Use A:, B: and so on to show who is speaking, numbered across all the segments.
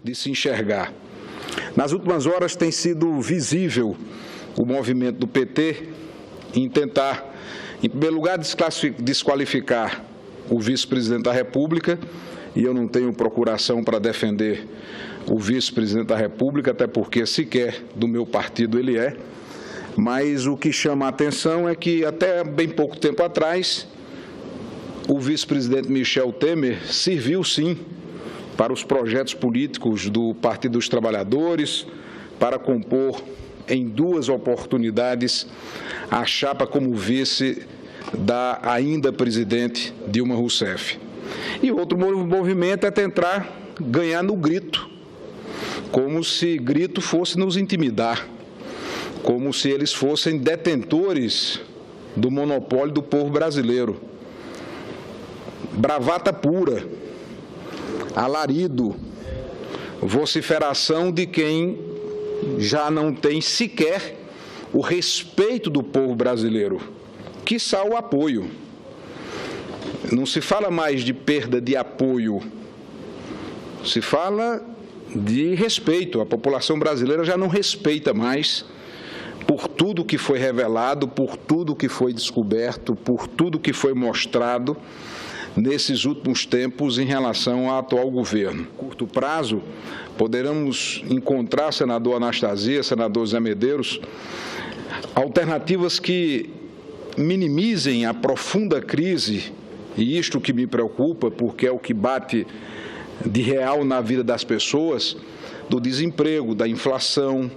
A: de se enxergar. Nas últimas horas tem sido visível o movimento do PT em tentar, em primeiro lugar, desqualificar o vice-presidente da República, e eu não tenho procuração para defender o vice-presidente da República, até porque sequer do meu partido ele é, mas o que chama a atenção é que até bem pouco tempo atrás o vice-presidente Michel Temer serviu sim para os projetos políticos do Partido dos Trabalhadores, para compor em 2 oportunidades a chapa como vice da ainda presidente Dilma Rousseff. E outro movimento é tentar ganhar no grito, como se grito fosse nos intimidar, como se eles fossem detentores do monopólio do povo brasileiro. Bravata pura, alarido, vociferação de quem já não tem sequer o respeito do povo brasileiro, quiçá o apoio. Não se fala mais de perda de apoio, se fala de respeito. A população brasileira já não respeita mais por tudo que foi revelado, por tudo que foi descoberto, por tudo que foi mostrado nesses últimos tempos em relação ao atual governo. A curto prazo, poderemos encontrar, senador Anastasia, senador Zé Medeiros, alternativas que minimizem a profunda crise, e isto que me preocupa, porque é o que bate de real na vida das pessoas, do desemprego, da inflação,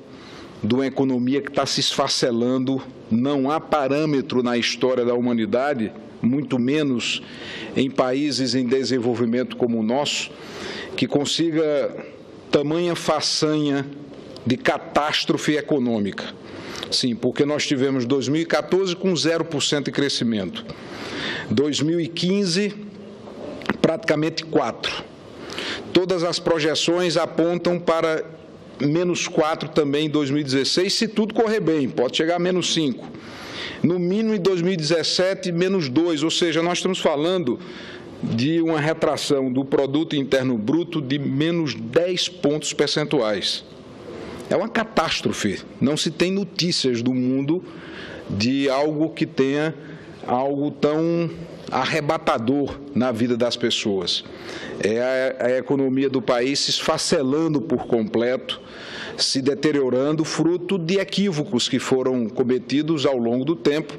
A: de uma economia que está se esfacelando. Não há parâmetro na história da humanidade, muito menos em países em desenvolvimento como o nosso, que consiga tamanha façanha de catástrofe econômica. Sim, porque nós tivemos 2014 com 0% de crescimento, 2015 praticamente 4%. Todas as projeções apontam para menos 4 também em 2016, se tudo correr bem, pode chegar a menos 5. No mínimo em 2017, menos 2, ou seja, nós estamos falando de uma retração do produto interno bruto de menos 10 pontos percentuais. É uma catástrofe, não se tem notícias do mundo de algo que tenha algo tão arrebatador na vida das pessoas. É a economia do país se esfacelando por completo, se deteriorando, fruto de equívocos que foram cometidos ao longo do tempo.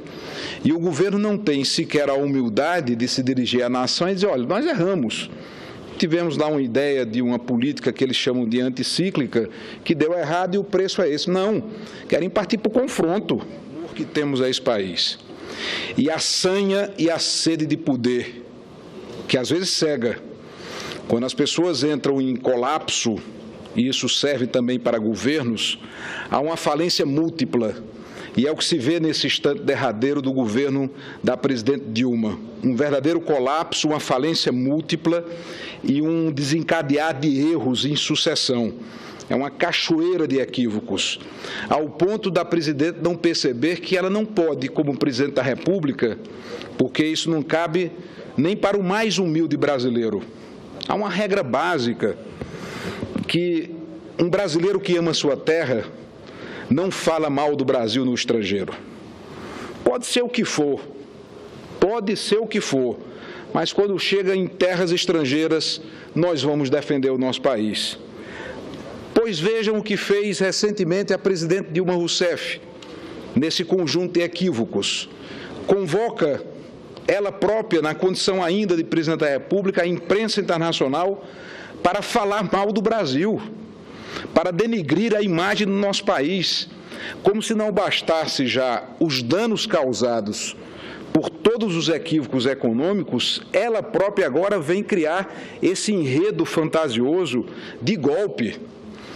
A: E o governo não tem sequer a humildade de se dirigir à nação e dizer, olha, nós erramos. Tivemos lá uma ideia de uma política que eles chamam de anticíclica, que deu errado e o preço é esse. Não, querem partir para o confronto que temos a esse país. E a sanha e a sede de poder, que às vezes cega. Quando as pessoas entram em colapso, e isso serve também para governos, há uma falência múltipla. E é o que se vê nesse instante derradeiro do governo da presidente Dilma. Um verdadeiro colapso, uma falência múltipla e um desencadear de erros em sucessão. É uma cachoeira de equívocos, ao ponto da presidente não perceber que ela não pode, como presidente da República, porque isso não cabe nem para o mais humilde brasileiro. Há uma regra básica que um brasileiro que ama sua terra não fala mal do Brasil no estrangeiro. Pode ser o que for, mas quando chega em terras estrangeiras, nós vamos defender o nosso país. Pois vejam o que fez recentemente a presidente Dilma Rousseff, nesse conjunto de equívocos. Convoca ela própria, na condição ainda de presidente da República, a imprensa internacional para falar mal do Brasil, para denegrir a imagem do nosso país, como se não bastasse já os danos causados por todos os equívocos econômicos, ela própria agora vem criar esse enredo fantasioso de golpe.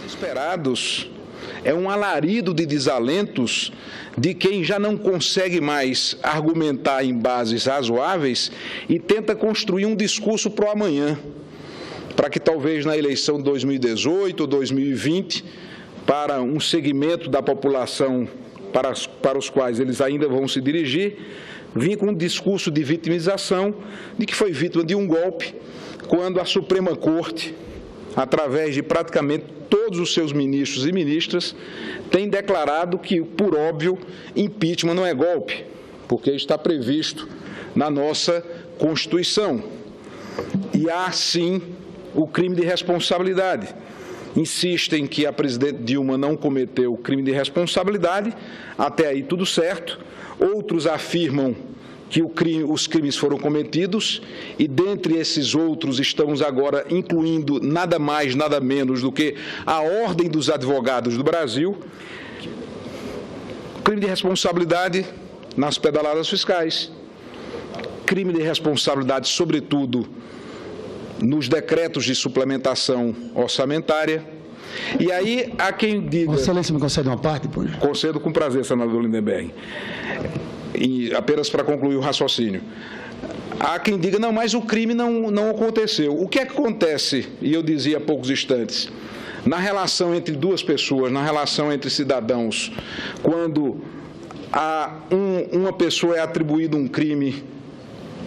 A: Esperados, é um alarido de desalentos de quem já não consegue mais argumentar em bases razoáveis e tenta construir um discurso para o amanhã, para que talvez na eleição de 2018 ou 2020, para um segmento da população para os quais eles ainda vão se dirigir, vir com um discurso de vitimização de que foi vítima de um golpe, quando a Suprema Corte através de praticamente todos os seus ministros e ministras, tem declarado que, por óbvio, impeachment não é golpe, porque está previsto na nossa Constituição. E há, sim, o crime de responsabilidade. Insistem que a presidente Dilma não cometeu crime de responsabilidade, até aí tudo certo. Outros afirmam que os crimes foram cometidos e, dentre esses outros, estamos agora incluindo nada mais, nada menos do que a Ordem dos Advogados do Brasil. Crime de responsabilidade nas pedaladas fiscais, crime de responsabilidade, sobretudo, nos decretos de suplementação orçamentária. E aí há quem diga...
B: Vossa Excelência me concede uma parte, depois?
A: Concedo com prazer, senador Lindenberg. E apenas para concluir o raciocínio. Há quem diga, não, mas o crime não aconteceu. O que é que acontece, e eu dizia há poucos instantes, na relação entre duas pessoas, na relação entre cidadãos, quando uma pessoa é atribuído um crime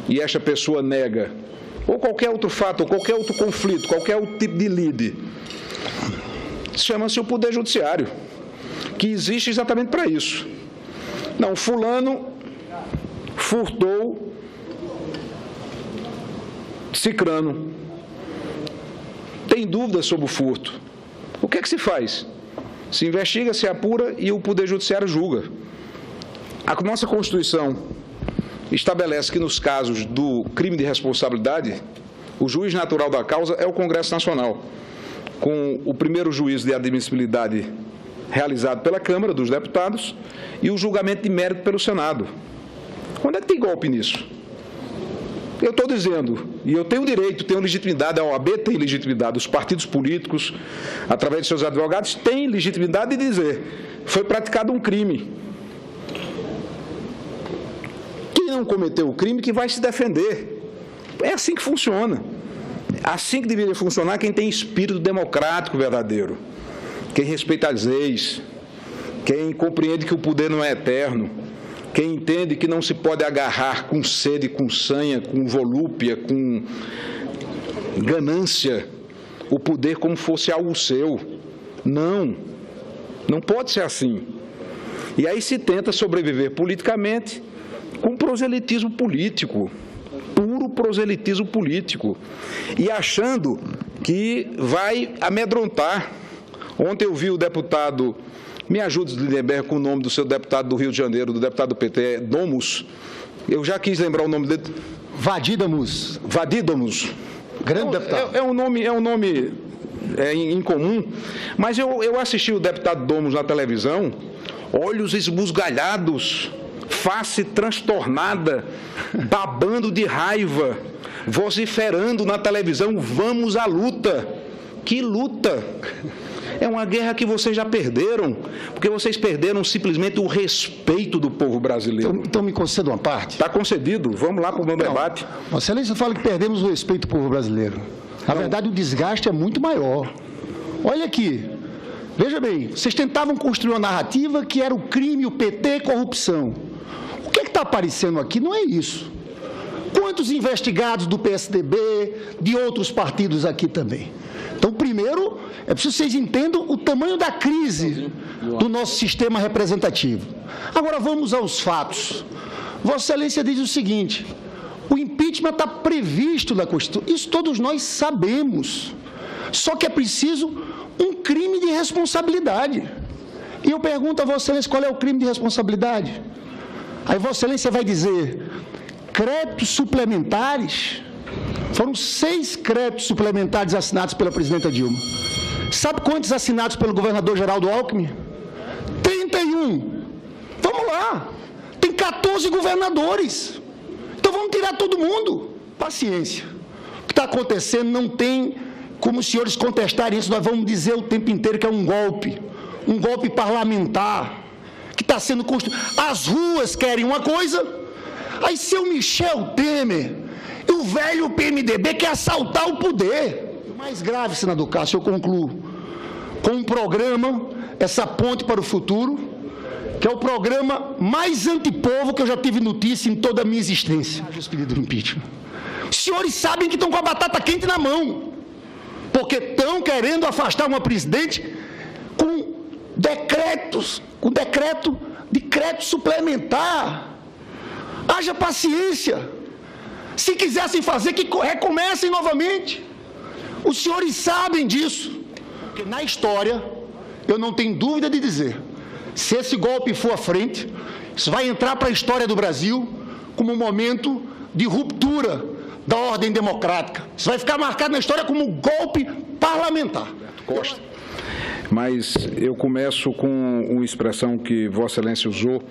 A: e esta pessoa nega, ou qualquer outro fato, ou qualquer outro conflito, qualquer outro tipo de lide, chama-se o Poder Judiciário, que existe exatamente para isso. Não, fulano furtou cicrano. Tem dúvidas sobre o furto. O que é que se faz? Se investiga, se apura e o Poder Judiciário julga. A nossa Constituição estabelece que, nos casos do crime de responsabilidade, o juiz natural da causa é o Congresso Nacional, com o primeiro juízo de admissibilidade realizado pela Câmara dos Deputados e o julgamento de mérito pelo Senado. Onde é que tem golpe nisso? Eu estou dizendo, e eu tenho direito, tenho legitimidade, a OAB tem legitimidade, os partidos políticos, através de seus advogados, têm legitimidade de dizer, foi praticado um crime. Quem não cometeu o crime que vai se defender. É assim que funciona. Assim que deveria funcionar quem tem espírito democrático verdadeiro, quem respeita as leis, quem compreende que o poder não é eterno, quem entende que não se pode agarrar com sede, com sanha, com volúpia, com ganância, o poder como fosse algo seu. Não, não pode ser assim. E aí se tenta sobreviver politicamente com proselitismo político, puro proselitismo político, e achando que vai amedrontar. Ontem eu vi o deputado, me ajude, Lindenberg, com o nome do seu deputado do Rio de Janeiro, do deputado do PT, Domus. Eu já quis lembrar o nome dele.
B: Vadidamus.
A: Vadidamus.
B: Grande deputado.
A: É um nome incomum, mas eu assisti o deputado Domus na televisão, olhos esbugalhados, face transtornada, babando de raiva, vociferando na televisão, vamos à luta. Que luta? É uma guerra que vocês já perderam, porque vocês perderam simplesmente o respeito do povo brasileiro.
B: Então me conceda uma parte.
A: Está concedido. Vamos lá para o meu debate.
B: Vossa Excelência fala que perdemos o respeito do povo brasileiro. Na verdade, o desgaste é muito maior. Olha aqui. Veja bem, vocês tentavam construir uma narrativa que era o crime, o PT, corrupção. O que está aparecendo aqui não é isso. Quantos investigados do PSDB, de outros partidos aqui também? Então, primeiro, é preciso que vocês entendam o tamanho da crise do nosso sistema representativo. Agora, vamos aos fatos. Vossa Excelência diz o seguinte, o impeachment está previsto na Constituição, isso todos nós sabemos, só que é preciso um crime de responsabilidade. E eu pergunto a Vossa Excelência qual é o crime de responsabilidade. Aí Vossa Excelência vai dizer, créditos suplementares. Foram 6 créditos suplementares assinados pela presidenta Dilma. Sabe quantos assinados pelo governador Geraldo Alckmin? 31. Vamos lá. Tem 14 governadores. Então vamos tirar todo mundo. Paciência. O que está acontecendo não tem como os senhores contestarem isso. Nós vamos dizer o tempo inteiro que é um golpe parlamentar, que está sendo construído. As ruas querem uma coisa, aí seu Michel Temer e o velho PMDB quer assaltar o poder. O mais grave, senador Cássio, eu concluo, com um programa, essa ponte para o futuro, que é o programa mais antipovo que eu já tive notícia em toda a minha existência. Os pedidos de impeachment. Os senhores sabem que estão com a batata quente na mão. porque estão querendo afastar uma presidente com decreto de crédito suplementar. Haja paciência. Se quisessem fazer, que recomecem novamente. Os senhores sabem disso. Porque na história, eu não tenho dúvida de dizer, se esse golpe for à frente, isso vai entrar para a história do Brasil como um momento de ruptura da ordem democrática. Isso vai ficar marcado na história como um golpe parlamentar.
A: Costa. Mas eu começo com uma expressão que Vossa Excelência usou,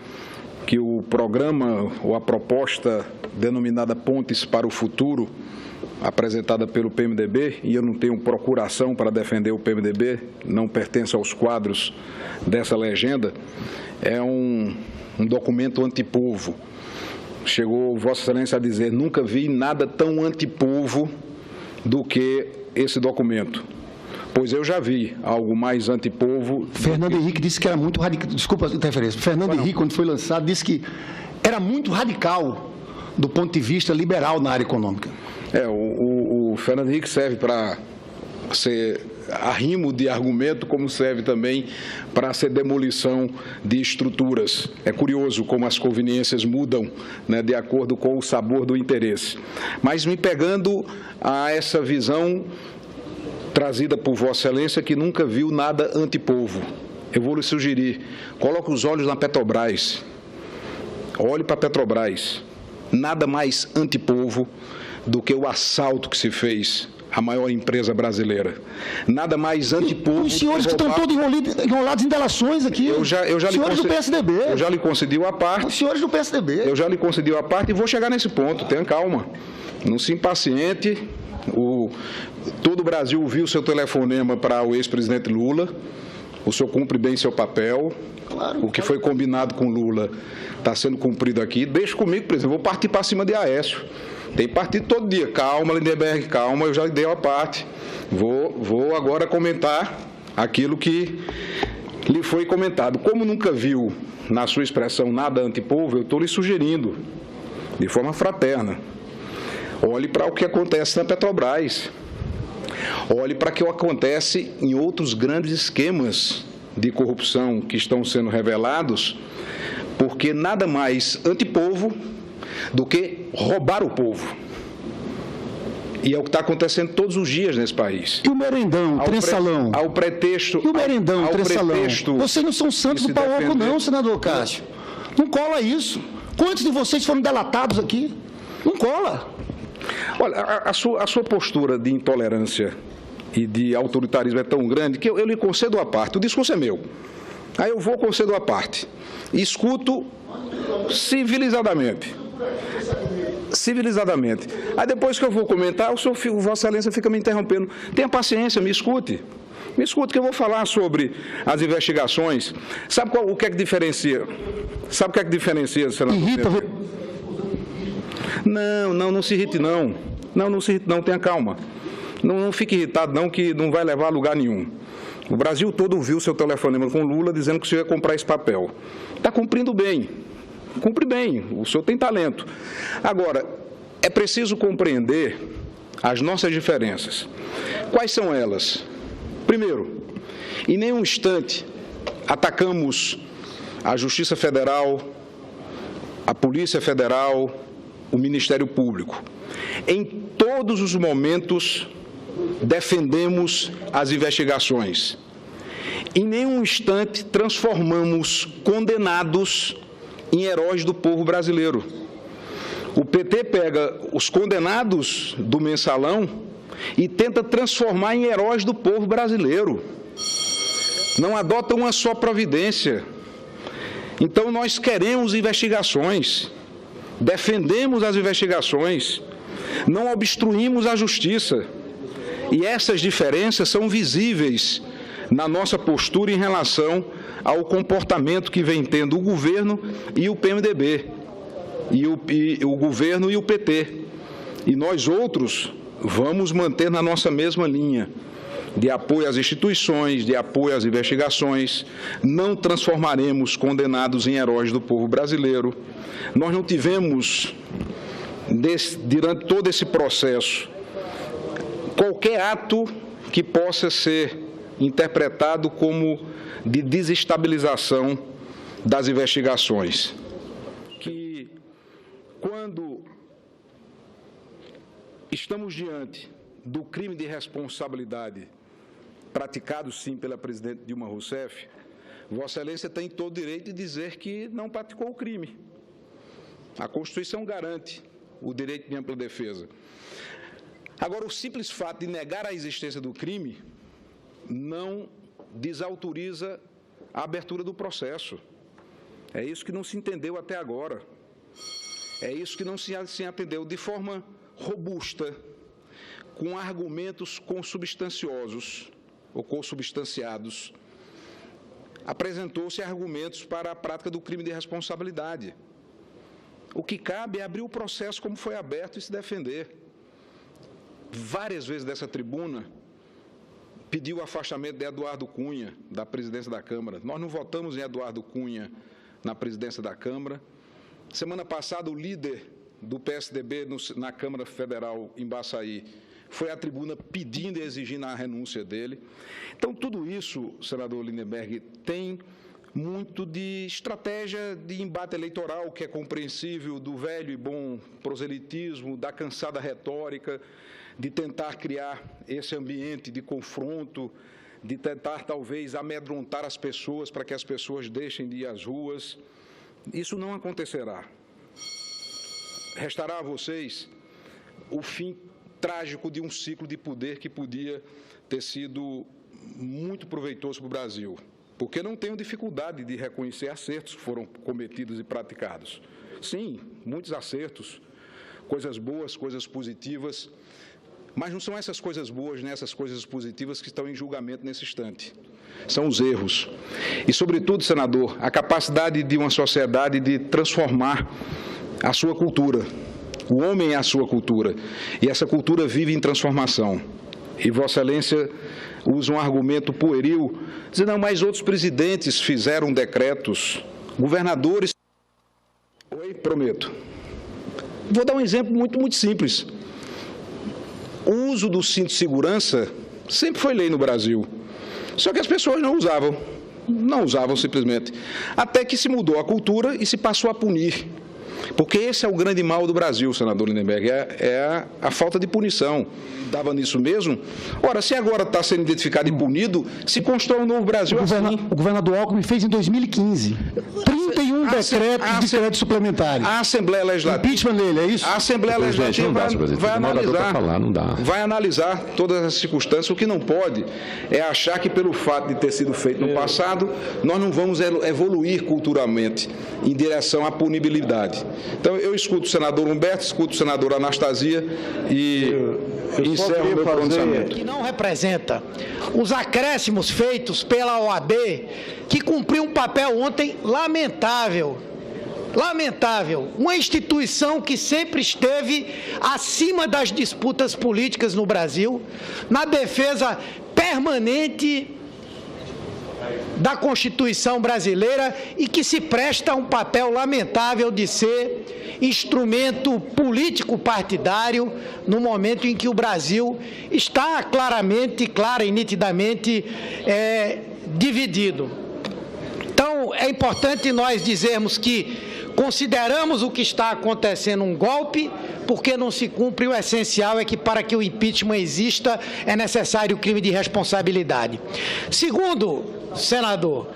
A: que o programa ou a proposta denominada Pontes para o Futuro, apresentada pelo PMDB, e eu não tenho procuração para defender o PMDB, não pertenço aos quadros dessa legenda, é um documento antipovo. Chegou Vossa Excelência a dizer, nunca vi nada tão antipovo do que esse documento. Pois eu já vi algo mais antipovo.
B: Fernando Henrique disse que era muito radical. Desculpa a interferência. Fernando Henrique, quando foi lançado, disse que era muito radical do ponto de vista liberal na área econômica.
A: O Fernando Henrique serve para ser arrimo de argumento, como serve também para ser demolição de estruturas. É curioso como as conveniências mudam, né, de acordo com o sabor do interesse. Mas me pegando a essa visão trazida por Vossa Excelência, que nunca viu nada antipovo. Eu vou lhe sugerir, coloque os olhos na Petrobras. Olhe para a Petrobras. Nada mais antipovo do que o assalto que se fez à maior empresa brasileira. Nada mais antipovo.
B: Os senhores que estão todos enrolados em delações aqui.
A: Eu já
B: senhores do PSDB.
A: Eu já lhe concedi a parte.
B: Os senhores do PSDB.
A: Eu já lhe concedi a parte e vou chegar nesse ponto. Tenha calma. Não se impaciente. Todo o Brasil viu seu telefonema para o ex-presidente Lula. O senhor cumpre bem seu papel. Claro, o que foi combinado com Lula está sendo cumprido aqui. Deixa comigo, presidente. Eu vou partir para cima de Aécio. Tem partido todo dia. Calma, Lindenberg, calma. Eu já lhe dei a parte. Vou agora comentar aquilo que lhe foi comentado. Como nunca viu na sua expressão nada antipovo, eu estou lhe sugerindo, de forma fraterna, olhe para o que acontece na Petrobras. Olhe para o que acontece em outros grandes esquemas de corrupção que estão sendo revelados, porque nada mais antipovo do que roubar o povo. E é o que está acontecendo todos os dias nesse país.
B: E o merendão, trençalão?
A: Ao pretexto...
B: E o merendão, trençalão? Vocês não são santos do pau oco não, senador Cássio. Não cola isso. Quantos de vocês foram delatados aqui? Não cola.
A: Olha, a sua postura de intolerância e de autoritarismo é tão grande que eu lhe concedo a parte. O discurso é meu. Aí eu vou concedo a parte. Escuto civilizadamente. Civilizadamente. Aí depois que eu vou comentar, Vossa Excelência fica me interrompendo. Tenha paciência, me escute. Me escute que eu vou falar sobre as investigações. Sabe o que é que diferencia? Sabe o que é que diferencia, senador? Não se irrite, não. Não se irrite, não. Tenha calma. Não fique irritado, não, que não vai levar a lugar nenhum. O Brasil todo viu seu telefonema com Lula dizendo que o senhor ia comprar esse papel. Está cumprindo bem. Cumpre bem. O senhor tem talento. Agora, é preciso compreender as nossas diferenças. Quais são elas? Primeiro, em nenhum instante atacamos a Justiça Federal, a Polícia Federal, o Ministério Público. Em todos os momentos, defendemos as investigações. Em nenhum instante, transformamos condenados em heróis do povo brasileiro. O PT pega os condenados do Mensalão e tenta transformar em heróis do povo brasileiro. Não adota uma só providência. Então, nós queremos investigações. Defendemos as investigações, não obstruímos a justiça. E essas diferenças são visíveis na nossa postura em relação ao comportamento que vem tendo o governo e o PMDB, e o governo e o PT. E nós outros vamos manter na nossa mesma linha de apoio às instituições, de apoio às investigações. Não transformaremos condenados em heróis do povo brasileiro. Nós não tivemos, durante todo esse processo, qualquer ato que possa ser interpretado como de desestabilização das investigações. Que, quando estamos diante do crime de responsabilidade praticado, sim, pela presidente Dilma Rousseff, Vossa Excelência tem todo o direito de dizer que não praticou o crime. A Constituição garante o direito de ampla defesa. Agora, o simples fato de negar a existência do crime não desautoriza a abertura do processo. É isso que não se entendeu até agora. É isso que não se atendeu de forma robusta, com argumentos consubstanciosos ou consubstanciados. Apresentou-se argumentos para a prática do crime de responsabilidade. O que cabe é abrir o processo como foi aberto e se defender. Várias vezes dessa tribuna pediu o afastamento de Eduardo Cunha da presidência da Câmara. Nós não votamos em Eduardo Cunha na presidência da Câmara. Semana passada, o líder do PSDB na Câmara Federal, em Baçaí, foi à tribuna pedindo e exigindo a renúncia dele. Então, tudo isso, senador Lindenberg, tem muito de estratégia de embate eleitoral, que é compreensível, do velho e bom proselitismo, da cansada retórica, de tentar criar esse ambiente de confronto, de tentar, talvez, amedrontar as pessoas para que as pessoas deixem de ir às ruas. Isso não acontecerá. Restará a vocês o fim trágico de um ciclo de poder que podia ter sido muito proveitoso para o Brasil, porque não tenho dificuldade de reconhecer acertos que foram cometidos e praticados. Sim, muitos acertos, coisas boas, coisas positivas, mas não são essas coisas boas, nem essas coisas positivas que estão em julgamento nesse instante. São os erros. E, sobretudo, senador, a capacidade de uma sociedade de transformar a sua cultura. O homem é a sua cultura, e essa cultura vive em transformação. E Vossa Excelência usa um argumento pueril, dizendo, não, mas outros presidentes fizeram decretos, governadores... Oi, prometo. Vou dar um exemplo muito simples. O uso do cinto de segurança sempre foi lei no Brasil, só que as pessoas não usavam simplesmente, até que se mudou a cultura e se passou a punir. Porque esse é o grande mal do Brasil, senador Lindenberg, é a falta de punição. Dava nisso mesmo. Ora, se agora está sendo identificado e punido, se constrói um novo Brasil assim.
B: O governador Alckmin fez em 2015 31 decretos suplementares.
A: A Assembleia Legislativa...
B: Impeachment dele, é isso?
A: A Assembleia Legislativa vai analisar todas as circunstâncias. O que não pode é achar que, pelo fato de ter sido feito no passado, nós não vamos evoluir culturalmente em direção à punibilidade. Então, eu escuto o senador Humberto, escuto o senador Anastasia e encerro o meu pronunciamento.
C: Que não representa os acréscimos feitos pela OAB, que cumpriu um papel ontem lamentável. Lamentável. Uma instituição que sempre esteve acima das disputas políticas no Brasil, na defesa permanente da Constituição brasileira e que se presta a um papel lamentável de ser instrumento político partidário no momento em que o Brasil está clara e nitidamente dividido. Então, é importante nós dizermos que consideramos o que está acontecendo um golpe, porque não se cumpre o essencial, é que para que o impeachment exista é necessário o crime de responsabilidade. Segundo, senador,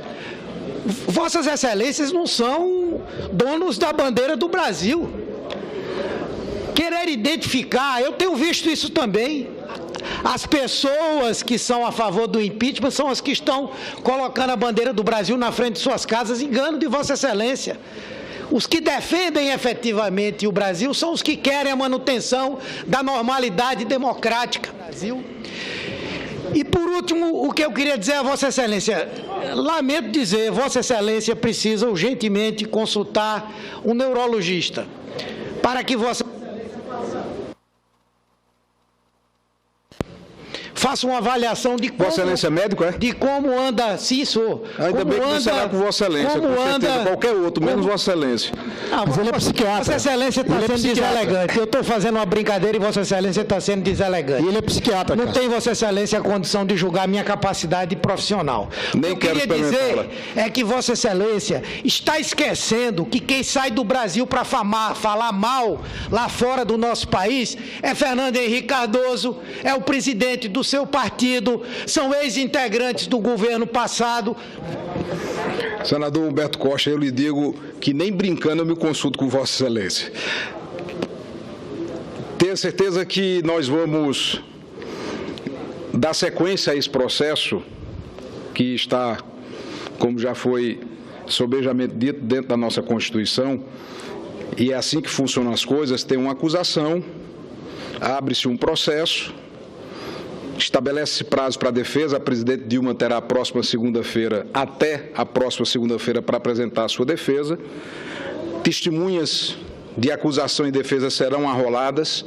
C: Vossas Excelências não são donos da bandeira do Brasil. Querer identificar, eu tenho visto isso também. As pessoas que são a favor do impeachment são as que estão colocando a bandeira do Brasil na frente de suas casas, engano de Vossa Excelência. Os que defendem efetivamente o Brasil são os que querem a manutenção da normalidade democrática do Brasil. E, por último, o que eu queria dizer a Vossa Excelência, lamento dizer, Vossa Excelência precisa urgentemente consultar um neurologista, para que Vossa faça uma avaliação de como...
A: Vossa Excelência é médico, é?
C: De como anda... Sim, sou.
A: Ainda bem que não será com Vossa Excelência, com certeza, qualquer outro, menos Vossa Excelência.
B: Mas ele é psiquiatra.
C: Vossa Excelência está sendo deselegante. Eu estou fazendo uma brincadeira e Vossa Excelência está sendo deselegante.
B: E ele é psiquiatra,
C: Não tem Vossa Excelência a condição de julgar a minha capacidade profissional.
A: Nem
C: o que eu
A: quero
C: queria dizer
A: experimentá-la.
C: é que Vossa Excelência está esquecendo que quem sai do Brasil para falar mal lá fora do nosso país é Fernando Henrique Cardoso, é o presidente do seu partido, são ex-integrantes do governo passado.
A: Senador Humberto Costa, eu lhe digo que nem brincando eu me consulto com Vossa Excelência. Tenha certeza que nós vamos dar sequência a esse processo que está, como já foi sobejamente dito, dentro da nossa Constituição, e é assim que funcionam as coisas. Tem uma acusação, abre-se um processo, estabelece-se prazo para a defesa. A presidente Dilma terá até a próxima segunda-feira para apresentar a sua defesa. Testemunhas de acusação e defesa serão arroladas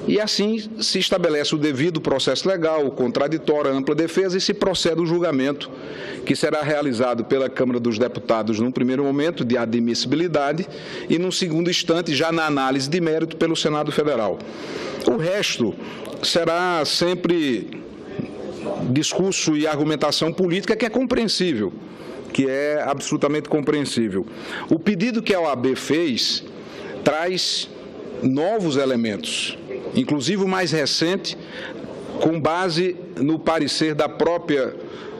A: e assim se estabelece o devido processo legal, o contraditório, a ampla defesa e se procede o julgamento que será realizado pela Câmara dos Deputados num primeiro momento de admissibilidade e num segundo instante já na análise de mérito pelo Senado Federal. O resto será sempre discurso e argumentação política que é compreensível, que é absolutamente compreensível. O pedido que a OAB fez traz novos elementos, inclusive o mais recente, com base no parecer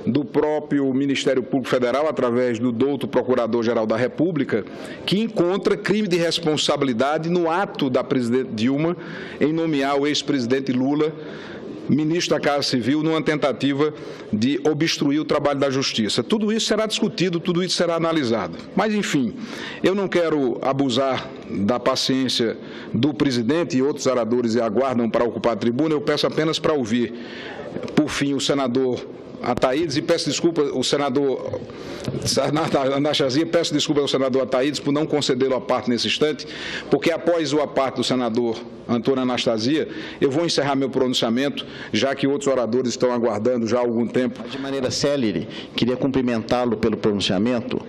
A: do próprio Ministério Público Federal, através do douto Procurador-Geral da República, que encontra crime de responsabilidade no ato da presidente Dilma em nomear o ex-presidente Lula ministro da Casa Civil numa tentativa de obstruir o trabalho da Justiça. Tudo isso será discutido, tudo isso será analisado. Mas, enfim, eu não quero abusar da paciência do presidente e outros oradores e aguardam para ocupar a tribuna. Eu peço apenas para ouvir, por fim, o senador Ataídes, e peço desculpa ao senador Anastasia, peço desculpa ao senador Ataídes por não concedê-lo a parte nesse instante, porque após a parte do senador Antônio Anastasia, eu vou encerrar meu pronunciamento, já que outros oradores estão aguardando já há algum tempo.
D: De maneira célere, queria cumprimentá-lo pelo pronunciamento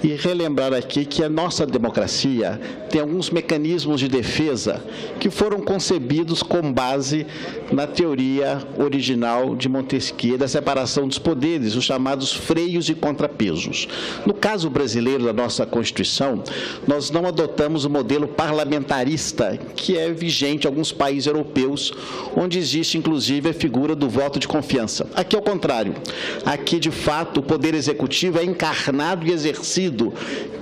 D: e relembrar aqui que a nossa democracia tem alguns mecanismos de defesa que foram concebidos com base na teoria original de Montesquieu da separação dos poderes, os chamados freios e contrapesos. No caso brasileiro da nossa Constituição, nós não adotamos o modelo parlamentarista que é vigente em alguns países europeus, onde existe inclusive a figura do voto de confiança. Aqui é o contrário. Aqui, de fato, o poder executivo é encarnado e exercido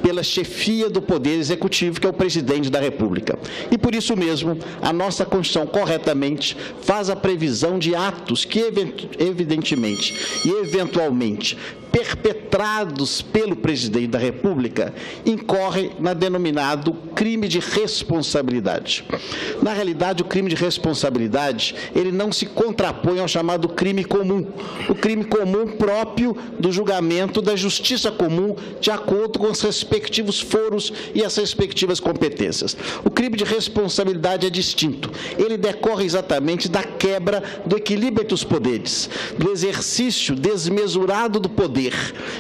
D: pela chefia do poder executivo, que é o presidente da República. E por isso mesmo, a nossa Constituição corretamente faz a previsão de atos que evidentemente e eventualmente perpetrados pelo presidente da República, incorre na denominado crime de responsabilidade. Na realidade, o crime de responsabilidade, ele não se contrapõe ao chamado crime comum, o crime comum próprio do julgamento da justiça comum, de acordo com os respectivos foros e as respectivas competências. O crime de responsabilidade é distinto. Ele decorre exatamente da quebra do equilíbrio entre os poderes, do exercício desmesurado do poder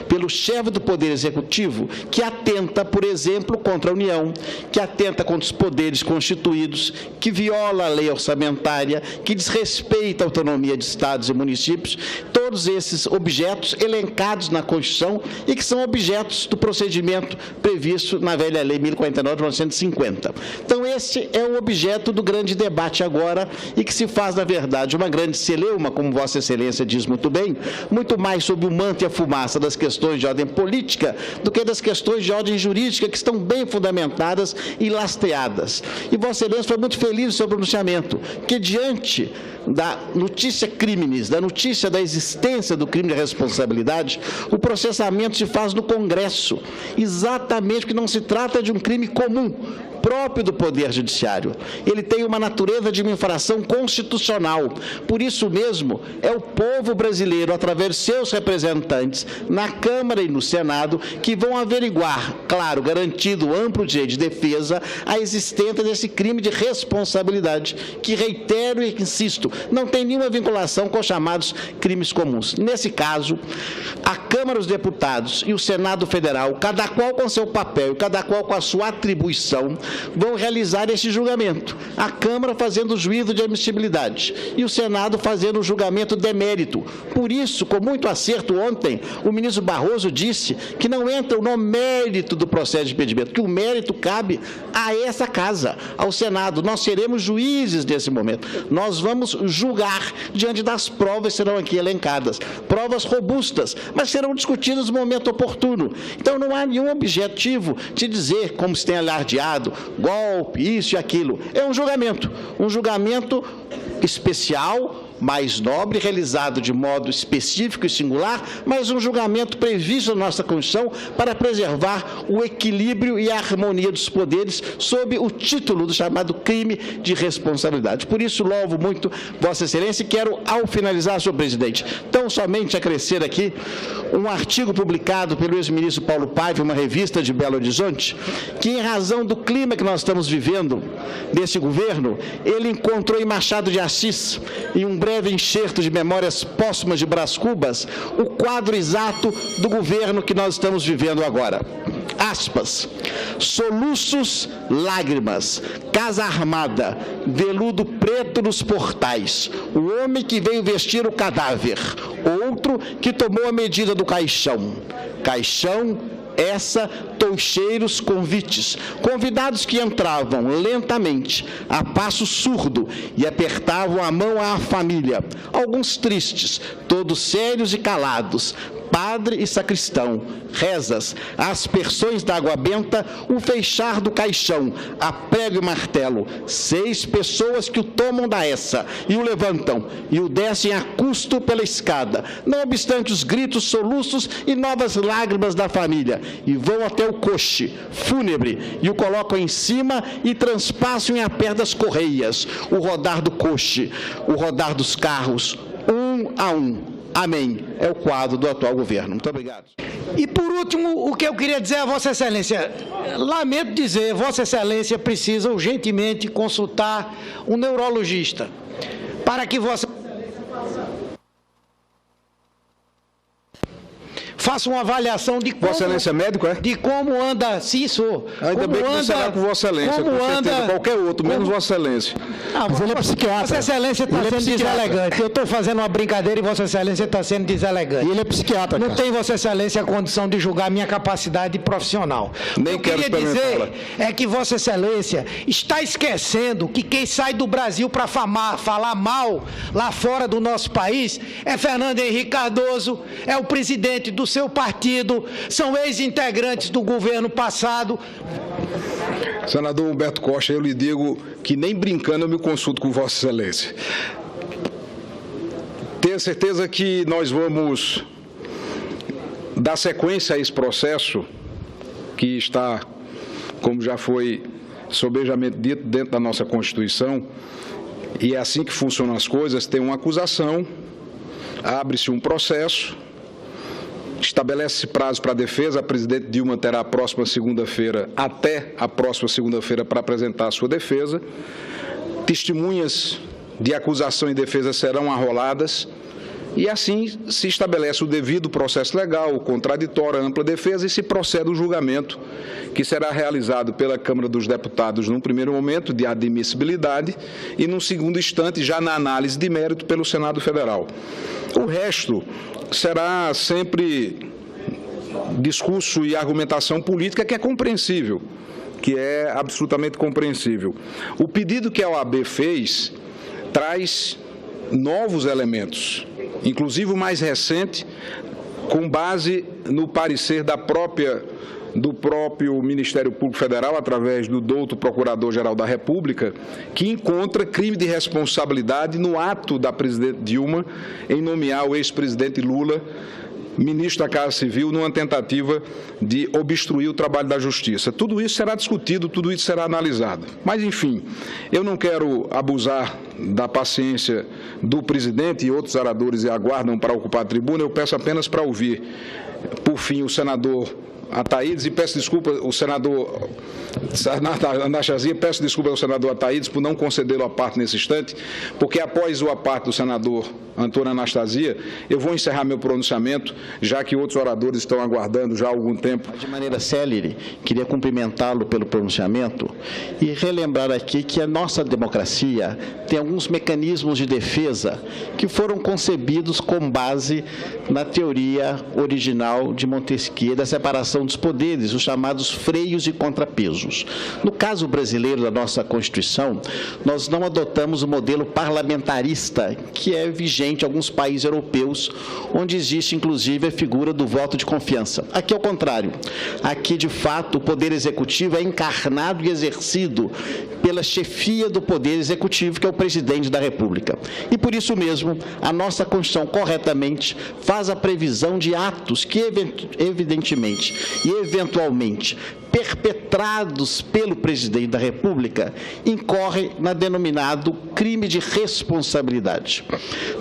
D: pelo chefe do Poder Executivo, que atenta, por exemplo, contra a União, que atenta contra os poderes constituídos, que viola a lei orçamentária, que desrespeita a autonomia de estados e municípios, todos esses objetos elencados na Constituição e que são objetos do procedimento previsto na velha Lei 1049 de 1950. Então, esse é o objeto do grande debate agora e que se faz, na verdade, uma grande celeuma, como Vossa Excelência diz muito bem, muito mais sob o manto e a fumaça das questões de ordem política do que das questões de ordem jurídica, que estão bem fundamentadas e lastreadas. E Vossa Excelência foi muito feliz no seu pronunciamento, que diante da notícia criminis, da notícia da existência do crime de responsabilidade, o processamento se faz no Congresso, exatamente porque não se trata de um crime comum, próprio do Poder Judiciário. Ele tem uma natureza de uma infração constitucional. Por isso mesmo, é o povo brasileiro, através de seus representantes, na Câmara e no Senado que vão averiguar, claro, garantido amplo direito de defesa, a existência desse crime de responsabilidade, que, reitero e insisto, não tem nenhuma vinculação com os chamados crimes comuns. Nesse caso, a Câmara dos Deputados e o Senado Federal, cada qual com seu papel e cada qual com a sua atribuição, vão realizar esse julgamento. A Câmara fazendo o juízo de admissibilidade e o Senado fazendo o julgamento de mérito. Por isso, com muito acerto ontem, o ministro Barroso disse que não entram no mérito do processo de impedimento, que o mérito cabe a essa casa, ao Senado. Nós seremos juízes nesse momento. Nós vamos julgar diante das provas que serão aqui elencadas. Provas robustas, mas serão discutidas no momento oportuno. Então, não há nenhum objetivo de dizer, como se tem alardeado, golpe, isso e aquilo. É um julgamento especial, mais nobre, realizado de modo específico e singular, mas um julgamento previsto na nossa Constituição para preservar o equilíbrio e a harmonia dos poderes sob o título do chamado crime de responsabilidade. Por isso, louvo muito Vossa Excelência e quero, ao finalizar, senhor presidente, tão somente acrescer aqui um artigo publicado pelo ex-ministro Paulo Paiva, uma revista de Belo Horizonte, que, em razão do clima que nós estamos vivendo desse governo, ele encontrou em Machado de Assis, em um breve enxerto de Memórias Póstumas de Brás Cubas, o quadro exato do governo que nós estamos vivendo agora. Aspas, soluços, lágrimas, casa armada, veludo preto nos portais, o homem que veio vestir o cadáver, outro que tomou a medida do caixão, essa, toucheiros, convites, convidados que entravam lentamente, a passo surdo, e apertavam a mão à família, alguns tristes, todos sérios e calados, padre e sacristão, rezas, aspersões da água benta, o fechar do caixão, a prego e martelo, 6 pessoas que o tomam da essa e o levantam e o descem a custo pela escada, não obstante os gritos, soluços e novas lágrimas da família, e vão até o coche fúnebre e o colocam em cima e transpassam em a pé das correias, o rodar do coche, o rodar dos carros, um a um. Amém. É o quadro do atual governo. Muito obrigado.
C: E, por último, o que eu queria dizer a Vossa Excelência, lamento dizer, Vossa Excelência precisa urgentemente consultar um neurologista para que Vossa faça uma avaliação de como...
A: Vossa Excelência é médico, é?
C: De como anda... Sim, sou.
A: Ainda bem que não será com Vossa Excelência, com certeza, qualquer outro, menos Vossa Excelência.
B: Mas ele é psiquiatra.
C: Vossa Excelência está sendo deselegante. Eu estou fazendo uma brincadeira e Vossa Excelência está sendo deselegante.
B: E ele é psiquiatra,
C: Não tem Vossa Excelência a condição de julgar minha capacidade profissional.
A: Nem
C: o que eu
A: quero
C: queria dizer é que Vossa Excelência está esquecendo que quem sai do Brasil para falar mal lá fora do nosso país é Fernando Henrique Cardoso, é o presidente do seu partido, são ex-integrantes do governo passado.
A: Senador Humberto Costa, eu lhe digo que nem brincando eu me consulto com Vossa Excelência. Tenha certeza que nós vamos dar sequência a esse processo que está, como já foi sobejamente dito, dentro da nossa Constituição, e é assim que funcionam as coisas. Tem uma acusação, abre-se um processo, estabelece prazo para a defesa, a presidente Dilma terá até a próxima segunda-feira para apresentar a sua defesa, testemunhas de acusação e defesa serão arroladas, e assim se estabelece o devido processo legal, o contraditório, a ampla defesa, e se procede o julgamento, que será realizado pela Câmara dos Deputados num primeiro momento de admissibilidade e num segundo instante, já na análise de mérito, pelo Senado Federal. O resto será sempre discurso e argumentação política, que é compreensível, que é absolutamente compreensível. O pedido que a OAB fez traz novos elementos, inclusive o mais recente, com base no parecer do próprio Ministério Público Federal, através do douto Procurador-Geral da República, que encontra crime de responsabilidade no ato da presidente Dilma em nomear o ex-presidente Lula ministro da Casa Civil numa tentativa de obstruir o trabalho da Justiça. Tudo isso será discutido, tudo isso será analisado. Mas, enfim, eu não quero abusar da paciência do presidente e outros oradores e aguardam para ocupar a tribuna, eu peço apenas para ouvir, por fim, o senador Ataídes, e peço desculpa ao senador Anastasia, peço desculpa ao senador Ataídes por não concedê-lo a parte nesse instante, porque após o aparte do senador Antônio Anastasia, eu vou encerrar meu pronunciamento, já que outros oradores estão aguardando já há algum tempo.
D: De maneira célere, queria cumprimentá-lo pelo pronunciamento e relembrar aqui que a nossa democracia tem alguns mecanismos de defesa que foram concebidos com base na teoria original de Montesquieu da separação dos poderes, os chamados freios e contrapesos. No caso brasileiro da nossa Constituição, nós não adotamos o modelo parlamentarista que é vigente em alguns países europeus, onde existe inclusive a figura do voto de confiança. Aqui é o contrário. Aqui, de fato, o Poder Executivo é encarnado e exercido pela chefia do Poder Executivo, que é o Presidente da República. E por isso mesmo, a nossa Constituição, corretamente, faz a previsão de atos que, evidentemente e eventualmente, perpetrados pelo Presidente da República, incorre na denominado crime de responsabilidade.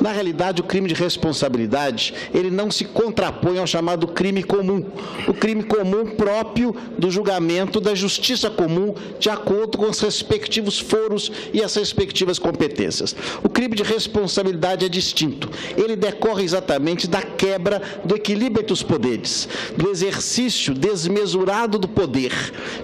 D: Na realidade, o crime de responsabilidade, ele não se contrapõe ao chamado crime comum, o crime comum próprio do julgamento da justiça comum, de acordo com os respectivos foros e as respectivas competências. O crime de responsabilidade é distinto. Ele decorre exatamente da quebra do equilíbrio entre os poderes, do exercício desmesurado do poder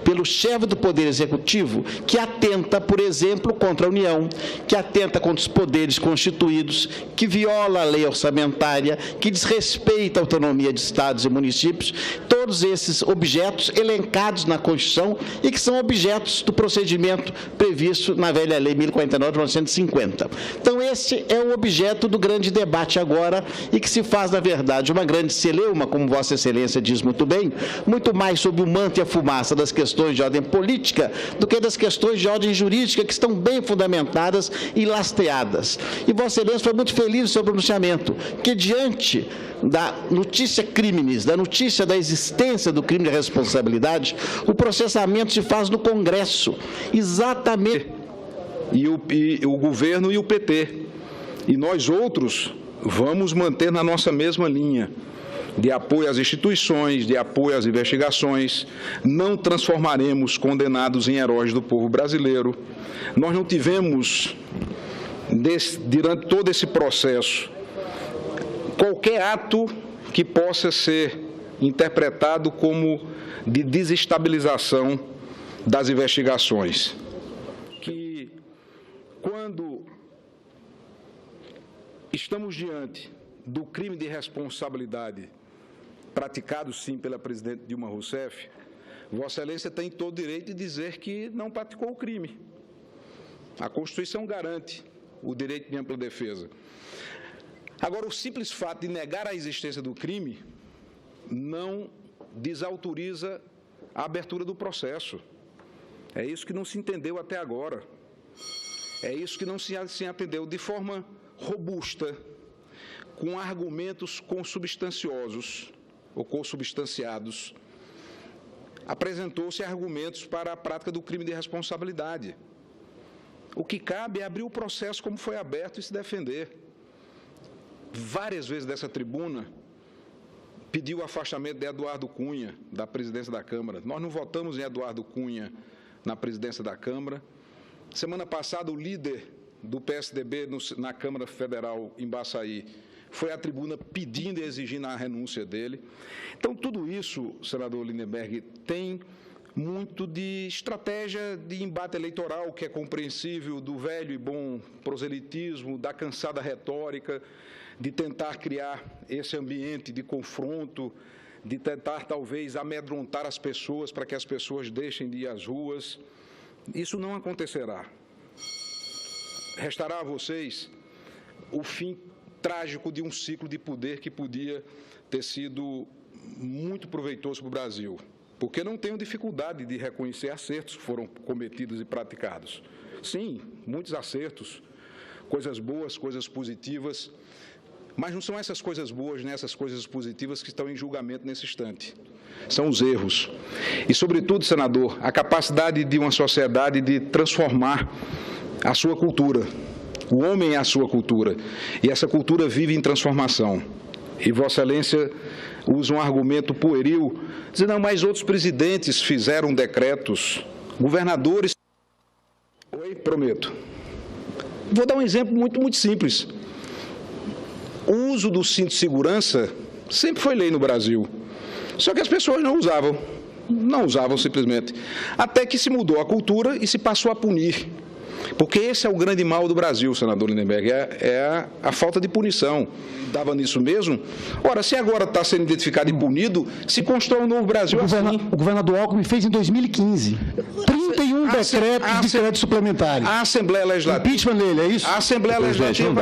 D: pelo chefe do Poder Executivo, que atenta, por exemplo, contra a União, que atenta contra os poderes constituídos, que viola a lei orçamentária, que desrespeita a autonomia de estados e municípios, todos esses objetos elencados na Constituição e que são objetos do procedimento previsto na velha Lei 1049 de 1950. Então, esse é o objeto do grande debate agora e que se faz, na verdade, uma grande celeuma, como Vossa Excelência diz muito bem, muito mais sobre o manto e a fumaça das questões de ordem política do que das questões de ordem jurídica, que estão bem fundamentadas e lastreadas. E Vossa Excelência foi muito feliz no seu pronunciamento, que diante da notícia criminis, da notícia da existência do crime de responsabilidade, o processamento se faz no Congresso, exatamente.
A: E o governo e o PT. E nós outros vamos manter na nossa mesma linha de apoio às instituições, de apoio às investigações, não transformaremos condenados em heróis do povo brasileiro. Nós não tivemos, durante todo esse processo, qualquer ato que possa ser interpretado como de desestabilização das investigações. Que, quando estamos diante do crime de responsabilidade praticado, sim, pela presidente Dilma Rousseff, Vossa Excelência tem todo o direito de dizer que não praticou o crime. A Constituição garante o direito de ampla defesa. Agora, o simples fato de negar a existência do crime não desautoriza a abertura do processo. É isso que não se entendeu até agora. É isso que não se atendeu de forma robusta, com argumentos consubstanciosos ou consubstanciados. Apresentou-se argumentos para a prática do crime de responsabilidade. O que cabe é abrir o processo como foi aberto e se defender. Várias vezes dessa tribuna, pediu o afastamento de Eduardo Cunha da presidência da Câmara. Nós não votamos em Eduardo Cunha na presidência da Câmara. Semana passada, o líder do PSDB na Câmara Federal, em Baçaí, foi à tribuna pedindo e exigindo a renúncia dele. Então, tudo isso, senador Lindenberg, tem muito de estratégia de embate eleitoral, que é compreensível, do velho e bom proselitismo, da cansada retórica, de tentar criar esse ambiente de confronto, de tentar, talvez, amedrontar as pessoas para que as pessoas deixem de ir às ruas. Isso não acontecerá. Restará a vocês o fim trágico de um ciclo de poder que podia ter sido muito proveitoso para o Brasil, porque não tenho dificuldade de reconhecer acertos que foram cometidos e praticados. Sim, muitos acertos, coisas boas, coisas positivas, Mas não são essas coisas boas, né, essas coisas positivas que estão em julgamento nesse instante. São os erros. E, sobretudo, senador, a capacidade de uma sociedade de transformar a sua cultura. O homem é a sua cultura. E essa cultura vive em transformação. E Vossa Excelência usa um argumento pueril, dizendo, não, mas outros presidentes fizeram decretos, governadores... Oi, prometo. Vou dar um exemplo muito simples. O uso do cinto de segurança sempre foi lei no Brasil, só que as pessoas não usavam simplesmente, até que se mudou a cultura e se passou a punir, porque esse é o grande mal do Brasil, senador Lindenberg, é a falta de punição. Dava nisso mesmo. Ora, se agora está sendo identificado e punido, se constrói um novo Brasil assim.
B: O governador Alckmin fez em 2015 31 decretos de créditos suplementares.
A: A Assembleia Legislativa...
B: Impeachment dele, é isso?
A: A Assembleia Legislativa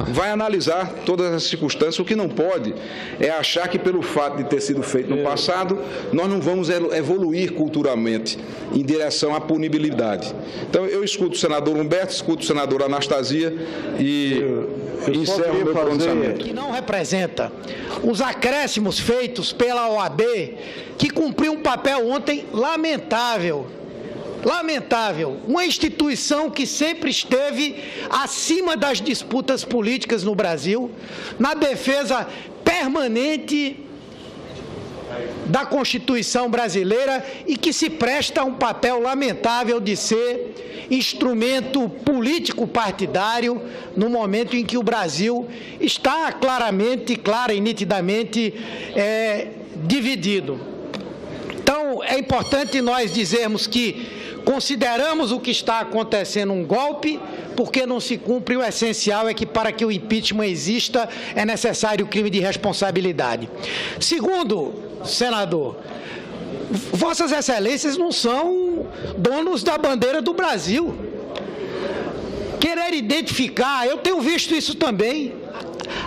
A: vai analisar todas as circunstâncias. O que não pode é achar que, pelo fato de ter sido feito no passado, nós não vamos evoluir culturalmente em direção à punibilidade. Então, eu escuto o senador Humberto, escuto o senador Anastasia e encerro o meu pronunciamento.
C: Que não representa os acréscimos feitos pela OAB, que cumpriu um papel ontem lamentável. Lamentável. Uma instituição que sempre esteve acima das disputas políticas no Brasil, na defesa permanente da Constituição brasileira e que se presta a um papel lamentável de ser instrumento político partidário no momento em que o Brasil está clara e nitidamente dividido. Então, é importante nós dizermos que consideramos o que está acontecendo um golpe, porque não se cumpre o essencial, é que para que o impeachment exista é necessário o crime de responsabilidade. Segundo, senador, Vossas Excelências não são donos da bandeira do Brasil. Querer identificar, eu tenho visto isso também,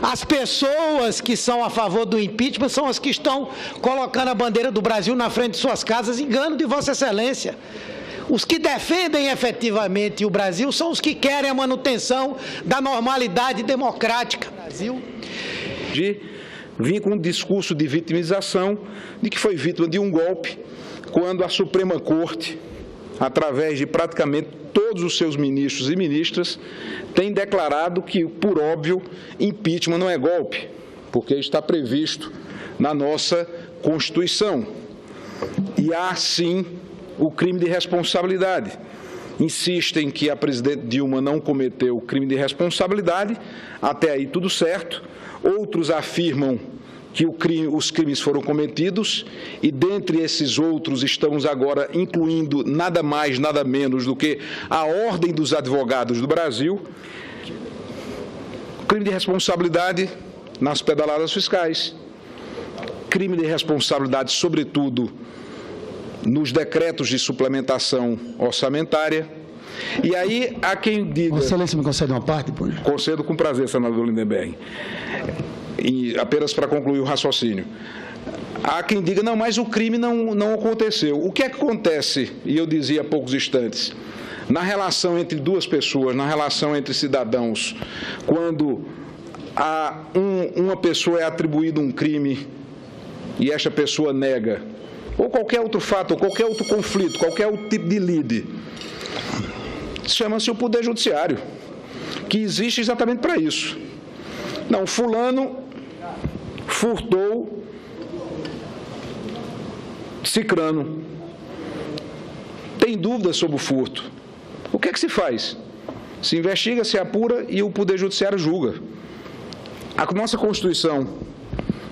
C: as pessoas que são a favor do impeachment são as que estão colocando a bandeira do Brasil na frente de suas casas, engano de Vossa Excelência. Os que defendem efetivamente o Brasil são os que querem a manutenção da normalidade democrática. Brasil.
A: Vim com um discurso de vitimização, de que foi vítima de um golpe, quando a Suprema Corte, através de praticamente todos os seus ministros e ministras, tem declarado que, por óbvio, impeachment não é golpe, porque está previsto na nossa Constituição. E há, sim, o crime de responsabilidade. Insistem que a presidente Dilma não cometeu crime de responsabilidade, até aí tudo certo. Outros afirmam que os crimes foram cometidos e, dentre esses outros, estamos agora incluindo nada mais, nada menos do que a Ordem dos Advogados do Brasil. Crime de responsabilidade nas pedaladas fiscais. Crime de responsabilidade, sobretudo, nos decretos de suplementação orçamentária. E aí há quem diga...
B: Vossa Excelência me concede uma parte, por favor?
A: Concedo com prazer, senador Lindenberg. E apenas para concluir o raciocínio. Há quem diga, não, mas o crime não aconteceu. O que é que acontece, e eu dizia há poucos instantes, na relação entre duas pessoas, na relação entre cidadãos, quando uma pessoa é atribuído um crime e esta pessoa nega, ou qualquer outro fato, ou qualquer outro conflito, qualquer outro tipo de lide, chama-se o Poder Judiciário, que existe exatamente para isso. Não, fulano furtou cicrano. Tem dúvidas sobre o furto. O que é que se faz? Se investiga, se apura e o Poder Judiciário julga. A nossa Constituição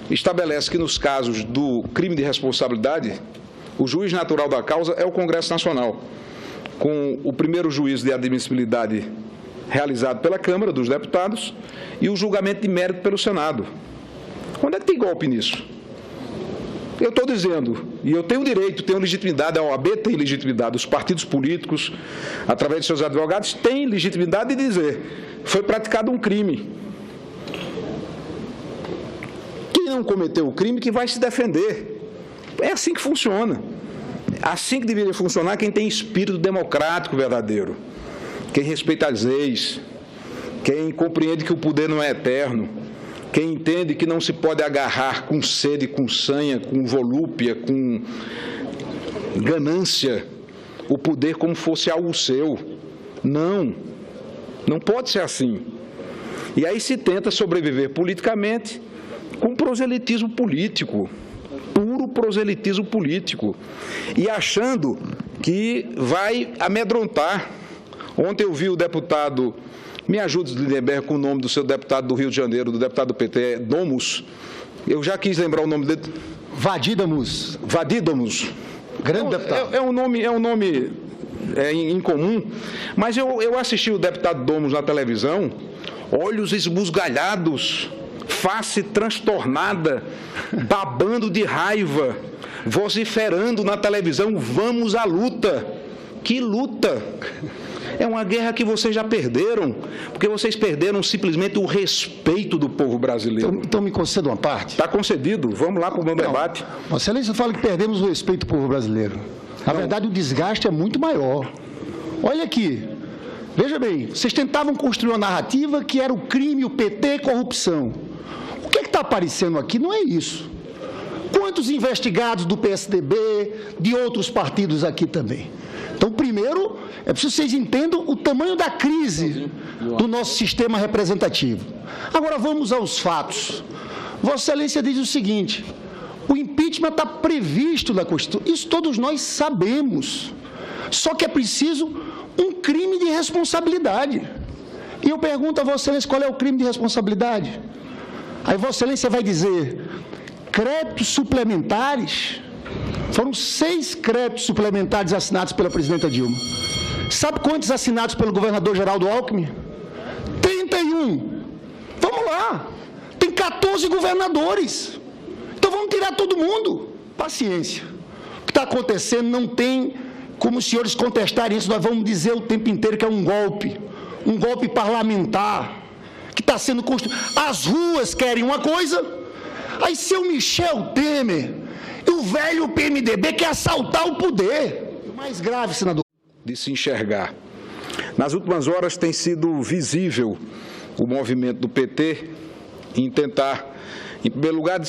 A: estabelece que, nos casos do crime de responsabilidade, o juiz natural da causa é o Congresso Nacional, com o primeiro juízo de admissibilidade realizado pela Câmara dos Deputados e o julgamento de mérito pelo Senado. Onde é que tem golpe nisso? Eu estou dizendo, e eu tenho direito, tenho legitimidade, a OAB tem legitimidade, os partidos políticos, através de seus advogados, têm legitimidade de dizer, foi praticado um crime. Quem não cometeu o crime que vai se defender. É assim que funciona. Assim que deveria funcionar quem tem espírito democrático verdadeiro, quem respeita as leis, quem compreende que o poder não é eterno, quem entende que não se pode agarrar com sede, com sanha, com volúpia, com ganância, o poder como fosse algo seu. Não, não pode ser assim. E aí se tenta sobreviver politicamente com proselitismo político, puro proselitismo político, e achando que vai amedrontar. Ontem eu vi o deputado, me ajude, Lindenberg, com o nome do seu deputado do Rio de Janeiro, do deputado do PT, Domus. Eu já quis lembrar o nome dele.
B: Vadídamus.
A: Vadídamus.
B: Grande deputado.
A: É um nome incomum, mas eu assisti o deputado Domus na televisão, olhos esbugalhados, face transtornada, babando de raiva, vociferando na televisão: vamos à luta. Que luta? É uma guerra que vocês já perderam, porque vocês perderam simplesmente o respeito do povo brasileiro.
B: Então me conceda uma parte.
A: Está concedido, vamos lá para o meu debate.
B: Vossa Excelência fala que perdemos o respeito do povo brasileiro. Na verdade, o desgaste é muito maior. Olha aqui, veja bem, vocês tentavam construir uma narrativa que era o crime, o PT, corrupção. O que está aparecendo aqui não é isso. Quantos investigados do PSDB, de outros partidos aqui também? Então, primeiro, é preciso que vocês entendam o tamanho da crise do nosso sistema representativo. Agora, vamos aos fatos. Vossa Excelência diz o seguinte: o impeachment está previsto na Constituição. Isso todos nós sabemos. Só que é preciso um crime de responsabilidade. E eu pergunto a Vossa Excelência, qual é o crime de responsabilidade? Aí Vossa Excelência vai dizer: créditos suplementares. Foram 6 créditos suplementares assinados pela presidenta Dilma. Sabe quantos assinados pelo governador Geraldo Alckmin? 31. Vamos lá. Tem 14 governadores. Então vamos tirar todo mundo. Paciência. O que está acontecendo não tem como os senhores contestarem isso. Nós vamos dizer o tempo inteiro que é um golpe parlamentar, que está sendo construído. As ruas querem uma coisa, aí seu Michel Temer e o velho PMDB quer assaltar o poder. O mais grave, senador,
A: de se enxergar. Nas últimas horas tem sido visível o movimento do PT em tentar, em primeiro lugar,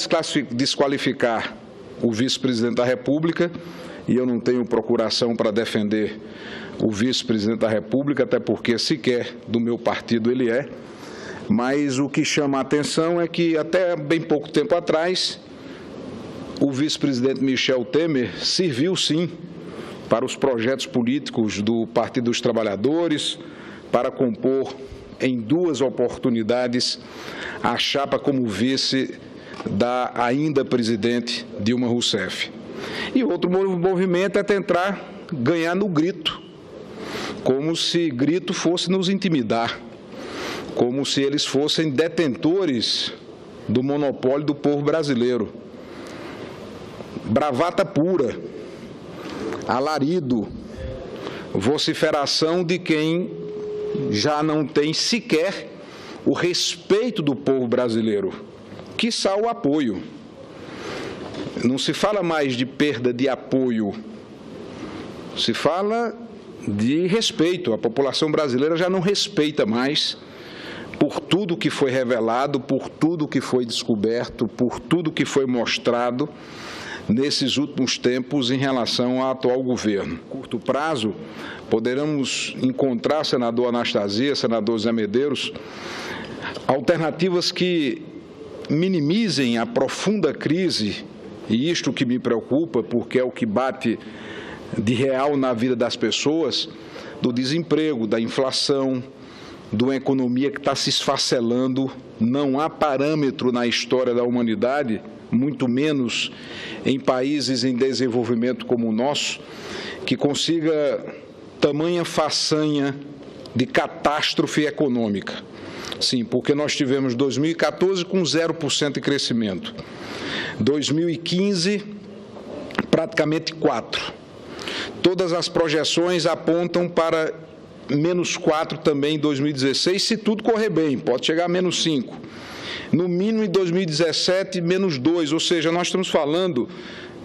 A: desqualificar o vice-presidente da República, e eu não tenho procuração para defender o vice-presidente da República, até porque sequer do meu partido ele é, mas o que chama a atenção é que até bem pouco tempo atrás o vice-presidente Michel Temer serviu sim para os projetos políticos do Partido dos Trabalhadores, para compor em 2 oportunidades a chapa como vice da ainda presidente Dilma Rousseff. E outro movimento é tentar ganhar no grito, como se grito fosse nos intimidar, como se eles fossem detentores do monopólio do povo brasileiro. Bravata pura, alarido, vociferação de quem já não tem sequer o respeito do povo brasileiro, quiçá o apoio. Não se fala mais de perda de apoio, se fala de respeito. A população brasileira já não respeita mais por tudo que foi revelado, por tudo que foi descoberto, por tudo que foi mostrado nesses últimos tempos em relação ao atual governo. A curto prazo, poderemos encontrar, senador Anastasia, senador Zé Medeiros, alternativas que minimizem a profunda crise, e isto que me preocupa, porque é o que bate de real na vida das pessoas, do desemprego, da inflação, de uma economia que está se esfacelando. Não há parâmetro na história da humanidade, muito menos em países em desenvolvimento como o nosso, que consiga tamanha façanha de catástrofe econômica. Sim, porque nós tivemos 2014 com 0% de crescimento, 2015 praticamente 4%. Todas as projeções apontam para -4 também em 2016, se tudo correr bem, pode chegar a -5. No mínimo em 2017, -2, ou seja, nós estamos falando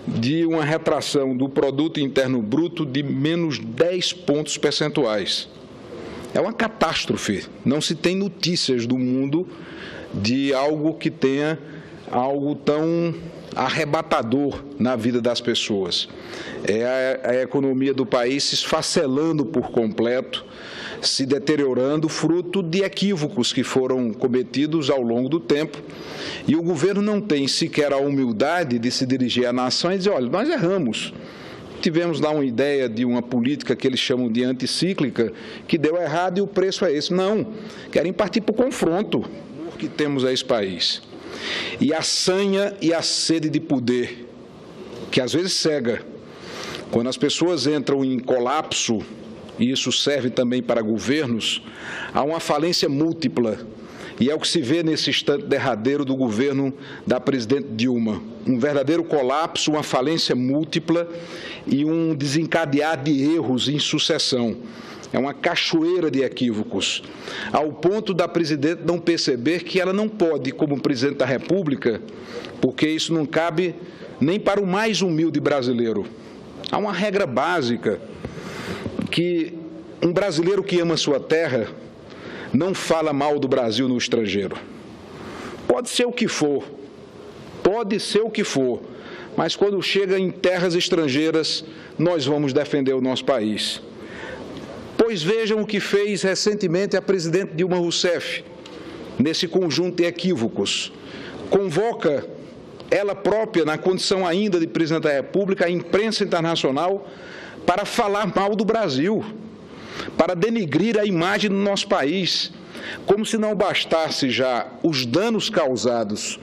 A: de uma retração do produto interno bruto de -10 pontos percentuais. É uma catástrofe. Não se tem notícias do mundo de algo que tenha algo tão arrebatador na vida das pessoas. É a economia do país se esfacelando por completo, se deteriorando, fruto de equívocos que foram cometidos ao longo do tempo. E o governo não tem sequer a humildade de se dirigir à nação e dizer, olha, nós erramos. Tivemos lá uma ideia de uma política que eles chamam de anticíclica, que deu errado e o preço é esse. Não, querem partir para o confronto que temos a esse país. E a sanha e a sede de poder, que às vezes cega. Quando as pessoas entram em colapso, e isso serve também para governos, há uma falência múltipla. E é o que se vê nesse instante derradeiro do governo da presidente Dilma. Um verdadeiro colapso, uma falência múltipla e um desencadear de erros em sucessão. É uma cachoeira de equívocos, ao ponto da presidente não perceber que ela não pode, como presidente da República, porque isso não cabe nem para o mais humilde brasileiro. Há uma regra básica que um brasileiro que ama sua terra não fala mal do Brasil no estrangeiro. Pode ser o que for, mas quando chega em terras estrangeiras, nós vamos defender o nosso país. Pois vejam o que fez recentemente a presidente Dilma Rousseff, nesse conjunto de equívocos. Convoca ela própria, na condição ainda de presidente da República, a imprensa internacional para falar mal do Brasil, para denigrir a imagem do nosso país, como se não bastasse já os danos causados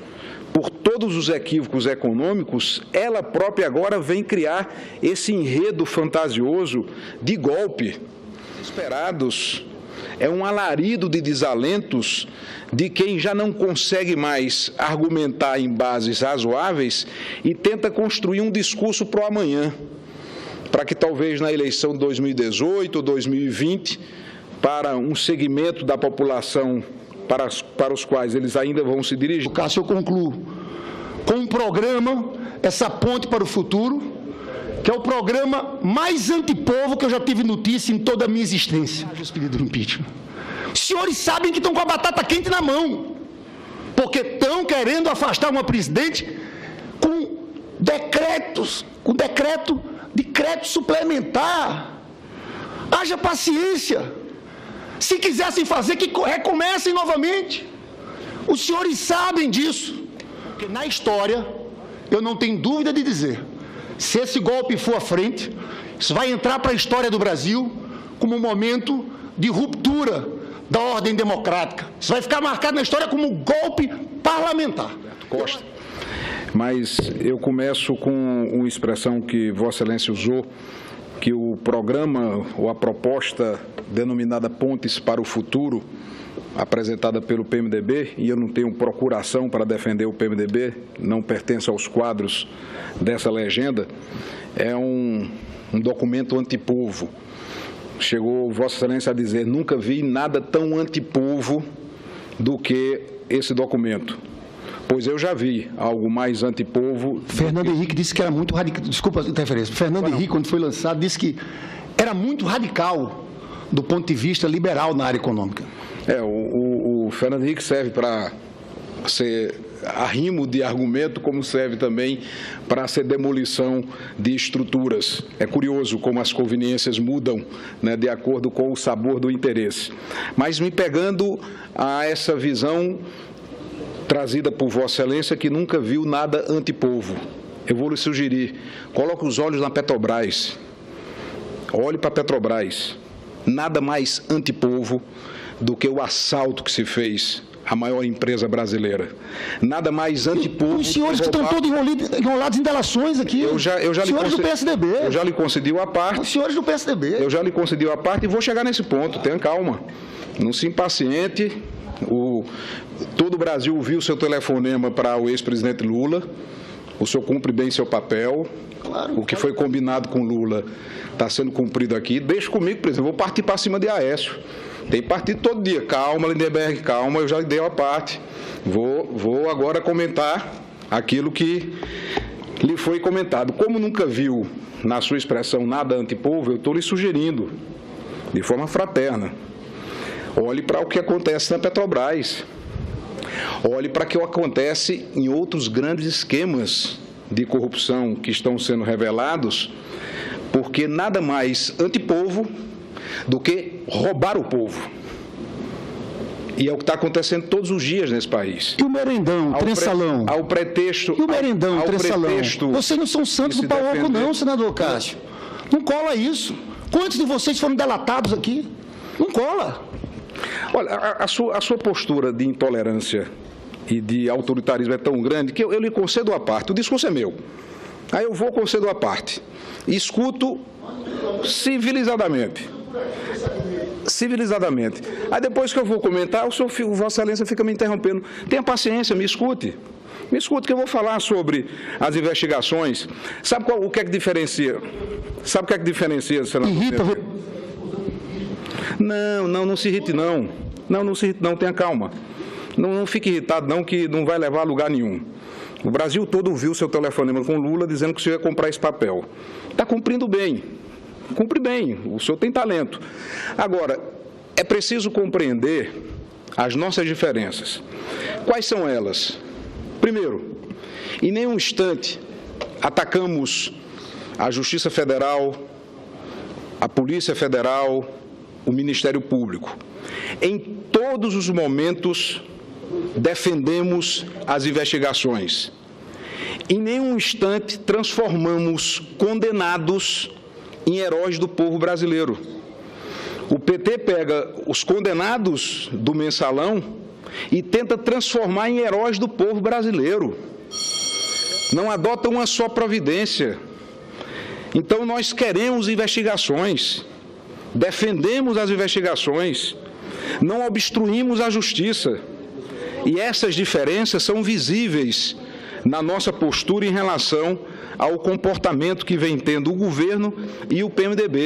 A: por todos os equívocos econômicos, ela própria agora vem criar esse enredo fantasioso de golpe. Esperados, é um alarido de desalentos de quem já não consegue mais argumentar em bases razoáveis e tenta construir um discurso para o amanhã, para que talvez na eleição de 2018 ou 2020, para um segmento da população para os quais eles ainda vão se dirigir.
B: Cássio, eu concluo com um programa, essa ponte para o futuro, que é o programa mais antipovo que eu já tive notícia em toda a minha existência. Os pedidos de impeachment. Os senhores sabem que estão com a batata quente na mão, porque estão querendo afastar uma presidente com decreto suplementar. Haja paciência. Se quisessem fazer, que recomecem novamente. Os senhores sabem disso. Porque na história, eu não tenho dúvida de dizer, se esse golpe for à frente, isso vai entrar para a história do Brasil como um momento de ruptura da ordem democrática. Isso vai ficar marcado na história como um golpe parlamentar.
A: Costa. Mas eu começo com uma expressão que Vossa Excelência usou, que o programa ou a proposta denominada Pontes para o Futuro, apresentada pelo PMDB, e eu não tenho procuração para defender o PMDB, não pertenço aos quadros dessa legenda, é um documento antipovo. Chegou Vossa Excelência a dizer, nunca vi nada tão antipovo do que esse documento. Pois eu já vi algo mais antipovo.
B: Fernando Henrique disse que era muito radical. Desculpa a interferência. Fernando Henrique, quando foi lançado, disse que era muito radical do ponto de vista liberal na área econômica.
A: O Fernando Henrique serve para ser arrimo de argumento, como serve também para ser demolição de estruturas. É curioso como as conveniências mudam, né, de acordo com o sabor do interesse. Mas me pegando a essa visão trazida por Vossa Excelência, que nunca viu nada antipovo, eu vou lhe sugerir, coloque os olhos na Petrobras, olhe para a Petrobras, nada mais antipovo do que o assalto que se fez à maior empresa brasileira. Nada mais antipovo.
B: Os senhores que estão todos enrolados em delações aqui.
A: Os senhores do PSDB. Eu já lhe concedi a parte.
B: Os senhores do PSDB.
A: Eu já lhe concedi a parte e vou chegar nesse ponto. Tenha calma. Não se impaciente. Todo o Brasil viu seu telefonema para o ex-presidente Lula. O senhor cumpre bem seu papel. Claro, o que foi combinado com Lula está sendo cumprido aqui. Deixa comigo, presidente. Eu vou partir para cima de Aécio. Tem partido todo dia. Calma, Lindenberg, calma, eu já dei a parte. Vou agora comentar aquilo que lhe foi comentado. Como nunca viu, na sua expressão, nada antipovo, eu estou lhe sugerindo, de forma fraterna, Olhe para o que acontece na Petrobras. Olhe para o que acontece em outros grandes esquemas de corrupção que estão sendo revelados, porque nada mais antipovo do que roubar o povo. E é o que está acontecendo todos os dias nesse país.
B: E o merendão, trençalão?
A: Ao pretexto...
B: E o merendão, trençalão?
A: Pretexto
B: vocês não são santos do pau oco não, senador Cássio. Não cola isso. Quantos de vocês foram delatados aqui? Não cola.
A: Olha, a sua postura de intolerância e de autoritarismo é tão grande que eu lhe concedo a parte. O discurso é meu. Aí eu vou concedo a parte. Escuto civilizadamente. Civilizadamente. Aí depois que eu vou comentar, Vossa Excelência fica me interrompendo. Tenha paciência, me escute. Me escute que eu vou falar sobre as investigações. Sabe o que é que diferencia? Sabe o que é que diferencia, senador?
B: Irrita.
A: Não se irrite não. Não se irrite não, tenha calma. Não fique irritado não, que não vai levar a lugar nenhum. O Brasil todo viu seu telefonema com Lula dizendo que o senhor ia comprar esse papel. Está cumprindo bem. Cumpre bem, o senhor tem talento. Agora, é preciso compreender as nossas diferenças. Quais são elas? Primeiro, em nenhum instante atacamos a Justiça Federal, a Polícia Federal, o Ministério Público. Em todos os momentos, defendemos as investigações. Em nenhum instante transformamos condenados em heróis do povo brasileiro. O PT pega os condenados do mensalão e tenta transformar em heróis do povo brasileiro. Não adota uma só providência. Então nós queremos investigações, defendemos as investigações, não obstruímos a justiça. E essas diferenças são visíveis na nossa postura em relação ao comportamento que vem tendo o governo e o PMDB.